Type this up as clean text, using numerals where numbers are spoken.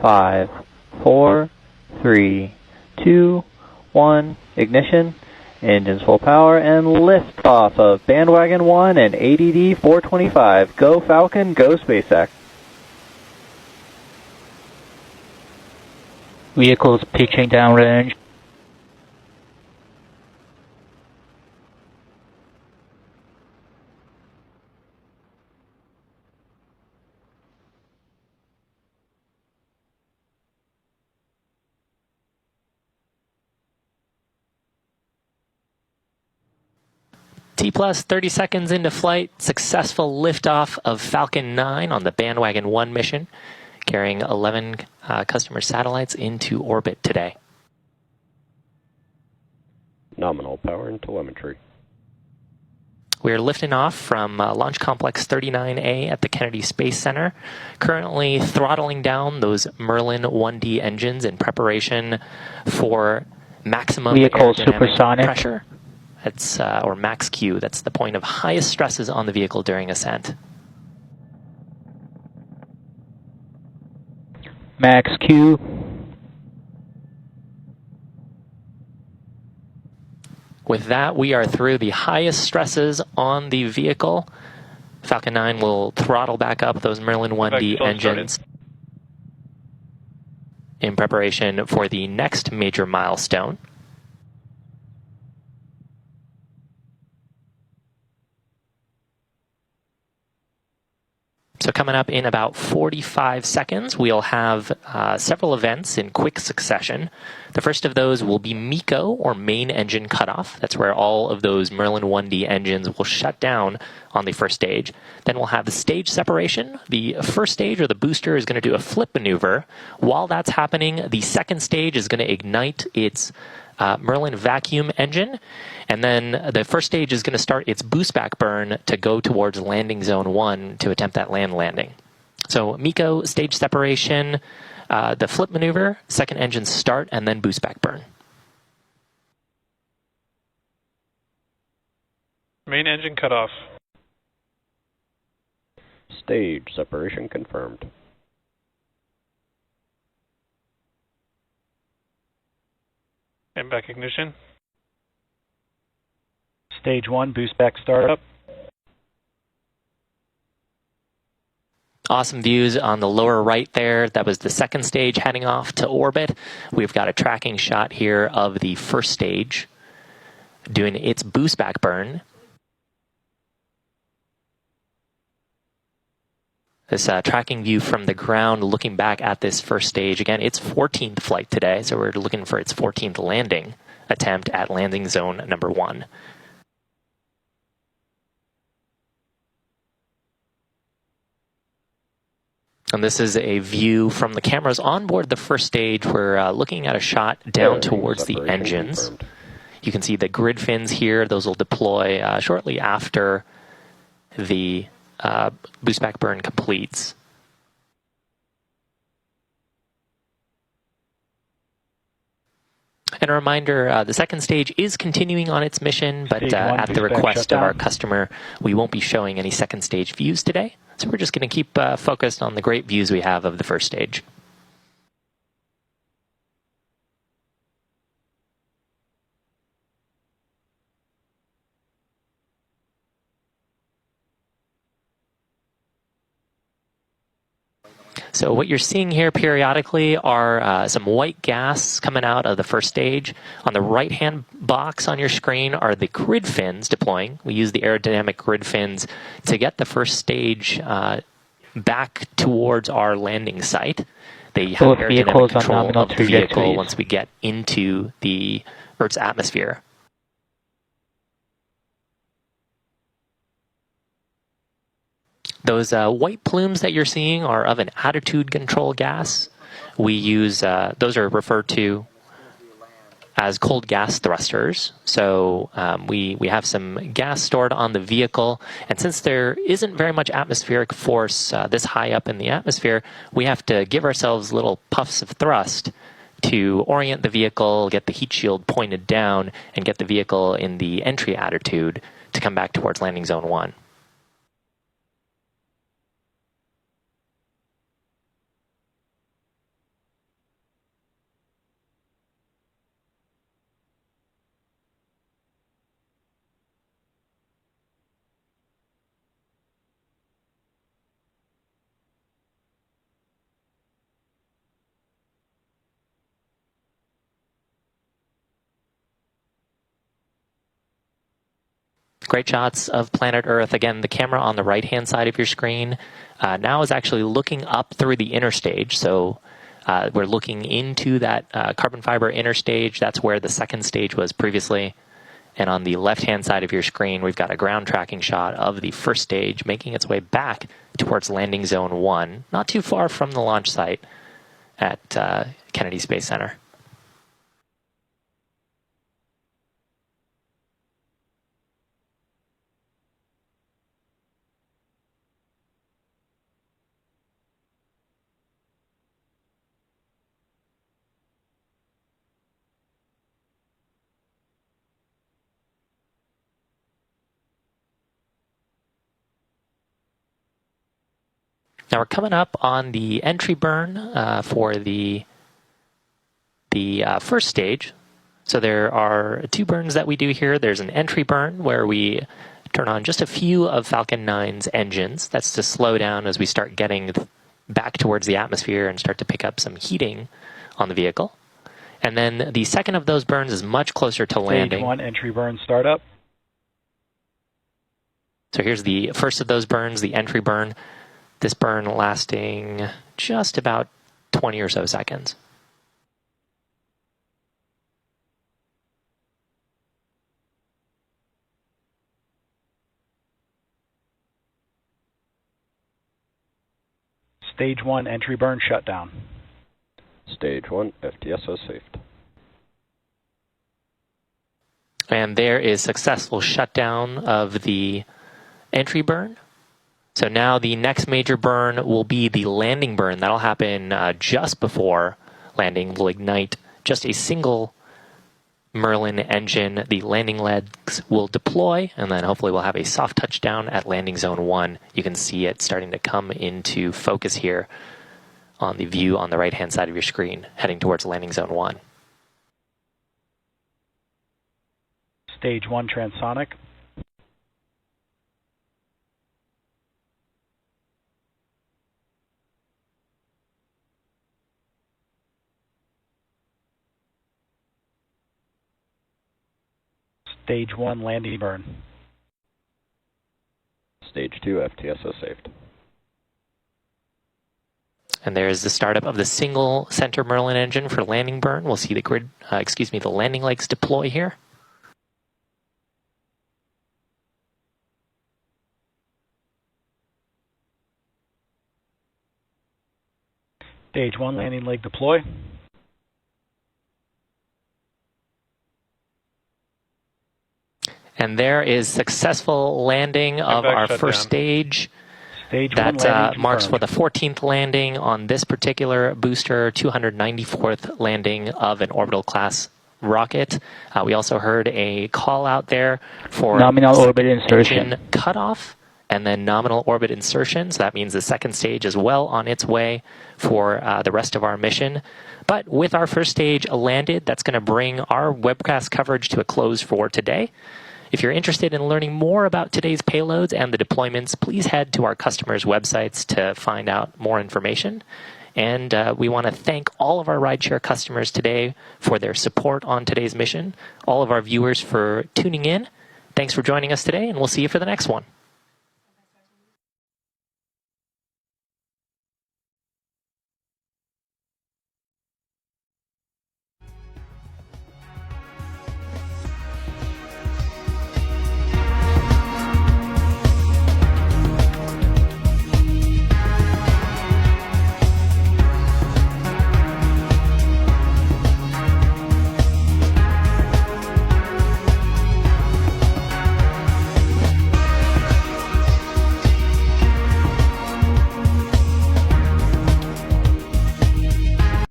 5, 4, 3, 2, 1, ignition, engines full power, and lift off of Bandwagon 1 and ADD 425. Go Falcon, go SpaceX. Vehicles pitching downrange. T plus 30 seconds into flight, successful liftoff of Falcon 9 on the Bandwagon 1 mission, carrying 11 customer satellites into orbit today. Nominal power and telemetry. We're lifting off from Launch Complex 39A at the Kennedy Space Center, currently throttling down those Merlin 1D engines in preparation for maximum Vehicle aerodynamic supersonic pressure. That's or max Q. That's the point of highest stresses on the vehicle during ascent. Max Q. With that, we are through the highest stresses on the vehicle. Falcon 9 will throttle back up those Merlin 1D engines in preparation for the next major milestone. So coming up in about 45 seconds, we'll have several events in quick succession. The first of those will be MECO, or main engine cutoff. That's where all of those Merlin 1D engines will shut down on the first stage. Then we'll have the stage separation. The first stage, or the booster, is going to do a flip maneuver. While that's happening, the second stage is going to ignite its Merlin vacuum engine, and then the first stage is going to start its boost back burn to go towards landing zone 1 to attempt that landing. So MECO, stage separation, the flip maneuver, second engine start, and then boost back burn. Main engine cutoff. Stage separation confirmed. And back ignition. Stage 1, boost back startup. Awesome views on the lower right there. That was the second stage heading off to orbit. We've got a tracking shot here of the first stage doing its boost back burn. This tracking view from the ground looking back at this first stage. Again, it's 14th flight today, so we're looking for its 14th landing attempt at landing zone number 1. And this is a view from the cameras on board the first stage. We're looking at a shot down towards the engines. Confirmed. You can see the grid fins here. Those will deploy shortly after the boost back burn completes. And a reminder, the second stage is continuing on its mission, but at the request of our customer, we won't be showing any second stage views today. So we're just going to keep focused on the great views we have of the first stage. So what you're seeing here periodically are some white gas coming out of the first stage. On the right-hand box on your screen are the grid fins deploying. We use the aerodynamic grid fins to get the first stage back towards our landing site. They have aerodynamic control of the vehicle once we get into the Earth's atmosphere. Those white plumes that you're seeing are of an attitude control gas. We use, those are referred to as cold gas thrusters. So we have some gas stored on the vehicle, and since there isn't very much atmospheric force this high up in the atmosphere, we have to give ourselves little puffs of thrust to orient the vehicle, get the heat shield pointed down, and get the vehicle in the entry attitude to come back towards landing zone 1. Great shots of planet Earth. Again, the camera on the right-hand side of your screen now is actually looking up through the inner stage. So we're looking into that carbon fiber inner stage. That's where the second stage was previously. And on the left-hand side of your screen, we've got a ground tracking shot of the first stage making its way back towards landing zone 1, not too far from the launch site at Kennedy Space Center. Now we're coming up on the entry burn for the first stage. So there are 2 burns that we do here. There's an entry burn where we turn on just a few of Falcon 9's engines. That's to slow down as we start getting back towards the atmosphere and start to pick up some heating on the vehicle. And then the second of those burns is much closer to landing. Stage 1 entry burn startup. So here's the first of those burns, the entry burn. This burn lasting just about 20 or so seconds. Stage 1 entry burn shutdown. Stage 1 FTSO saved. And there is successful shutdown of the entry burn. So now the next major burn will be the landing burn. That'll happen just before landing. We'll ignite just a single Merlin engine. The landing legs will deploy, and then hopefully we'll have a soft touchdown at landing zone 1. You can see it starting to come into focus here on the view on the right-hand side of your screen, heading towards landing zone 1. Stage 1 transonic. Stage 1 landing burn. Stage 2 FTSO saved. And there is the startup of the single center Merlin engine for landing burn. We'll see the landing legs deploy here. Stage 1 landing leg deploy. And there is successful landing of our first stage. Stage 1 landing That marks for confirmed. the 14th landing on this particular booster, 294th landing of an orbital class rocket. We also heard a call out there for Nominal orbit insertion. engine cutoff and then nominal orbit insertion. So that means the second stage is well on its way for the rest of our mission. But with our first stage landed, that's going to bring our webcast coverage to a close for today. If you're interested in learning more about today's payloads and the deployments, please head to our customers' websites to find out more information. And we want to thank all of our rideshare customers today for their support on today's mission, all of our viewers for tuning in. Thanks for joining us today, and we'll see you for the next one.